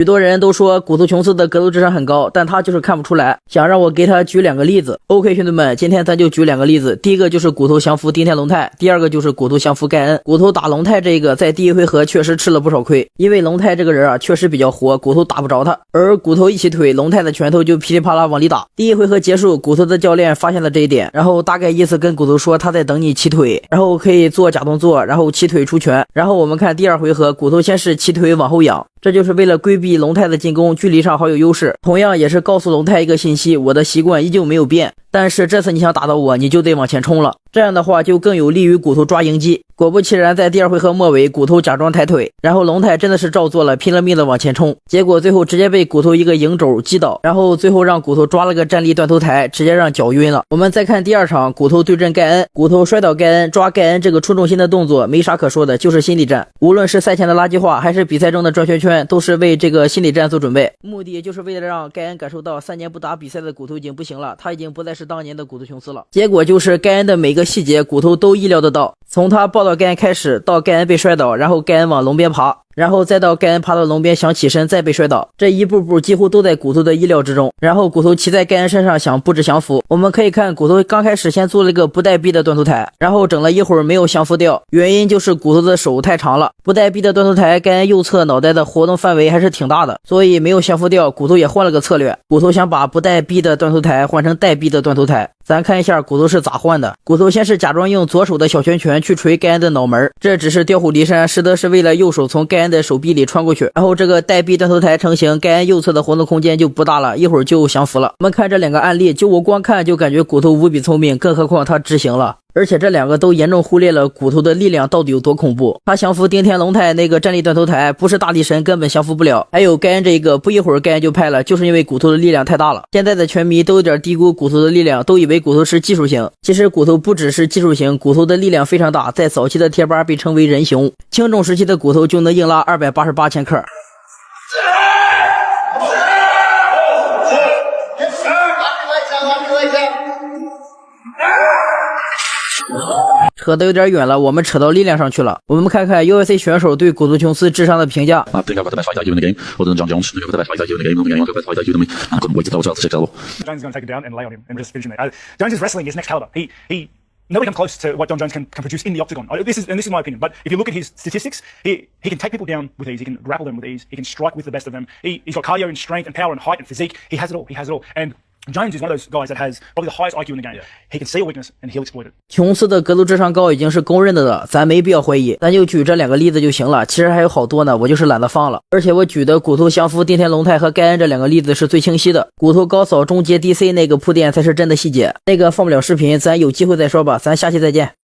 许多人都说骨头琼斯的格斗智商很高，但他就是看不出来。想让我给他举2个例子。OK， 兄弟们，今天咱就举2个例子。第一个就是骨头降服丁天龙泰，第二个就是骨头降服盖恩。骨头打龙泰这个在第一回合确实吃了不少亏，因为龙泰这个人啊确实比较活，骨头打不着他，而骨头一起腿，龙泰的拳头就噼里啪啦往里打。第一回合结束，骨头的教练发现了这一点，然后大概意思跟骨头说他在等你起腿，然后可以做假动作，然后起腿出拳。然后我们看第2回合，骨头先是起腿往后仰，这就是为了规避龙泰的进攻，距离上好有优势，同样也是告诉龙泰一个信息，我的习惯依旧没有变，但是这次你想打到我，你就得往前冲了，这样的话就更有利于骨头抓迎击。果不其然，在第2回合末尾，骨头假装抬腿，然后龙泰真的是照做了，拼了命的往前冲，结果最后直接被骨头一个迎肘击倒，然后最后让骨头抓了个站立断头台，直接让脚晕了。我们再看第2场，骨头对阵盖恩，骨头摔倒盖恩，抓盖恩这个出重心的动作没啥可说的，就是心理战，无论是赛前的垃圾话还是比赛中的转圈圈，都是为这个心理战做准备，目的就是为了让盖恩感受到3年不打比赛的骨头已经不行了，他已经不再是当年的骨头琼斯了。结果就是盖恩的每个细节骨头都意料得到，从他抱到盖恩开始，到盖恩被摔倒，然后盖恩往龙边爬，然后再到盖恩爬到龙边想起身再被摔倒，这一步步几乎都在骨头的意料之中。然后骨头骑在盖恩身上想布置降服，我们可以看骨头刚开始先做了一个不带臂的断头台，然后整了一会儿没有降服掉，原因就是骨头的手太长了，不带臂的断头台盖恩右侧脑袋的活动范围还是挺大的，所以没有降服掉。骨头也换了个策略，骨头想把不带臂的断头台换成带臂的断头台。咱看一下骨头是咋换的。骨头先是假装用左手的小拳拳去捶盖恩的脑门，这只是调虎离山，实则是为了右手从盖恩的手臂里穿过去，然后这个带臂断头台成型，盖恩右侧的活动空间就不大了，一会儿就降服了。我们看这2个案例，就我光看就感觉骨头无比聪明，更何况他执行了。而且这2个都严重忽略了骨头的力量到底有多恐怖。他降服丁天龙泰那个站立断头台，不是大力神根本降服不了。还有盖恩这一个，不一会儿盖恩就拍了，就是因为骨头的力量太大了。现在的拳迷都有点低估骨头的力量，都以为骨头是技术型，其实骨头不只是技术型，骨头的力量非常大，在早期的贴吧被称为人熊，轻重时期的骨头就能硬拉288千克。扯得有点远了，我们扯到力量上去了。我们看看 UFC 选手对骨头琼斯智商的评价。I think I've got the best fight IQ in the game, other than John Jones. I've got the best fight IQ in the game. I think I've got the best fight IQ than me. I couldn't wait to throw to 6 elbow. Jones is going to take him down and lay on him and just finish him there. Jones' wrestling is next caliber. Nobody comes close to what John Jones can produce in the octagon. This is my opinion. But if you look at his statistics, he can take people down with ease. He can grapple them with ease. He can strike with the best of them. He's got cardio and strength and power and height and physique. He has it all. He has it all. And Jones is one of those guys that has probably the highest IQ in the game. Yeah. He can see a weakness and he'll exploit it. 琼斯的格斗智商高已经是公认的了，咱没必要怀疑，咱就举这2个例子就行了。其实还有好多呢，我就是懒得放了。而且我举的骨头降服丁天龙泰和盖恩这2个例子是最清晰的，骨头高扫终结 DC 那个铺垫才是真的细节，那个放不了视频，咱有机会再说吧，咱下期再见。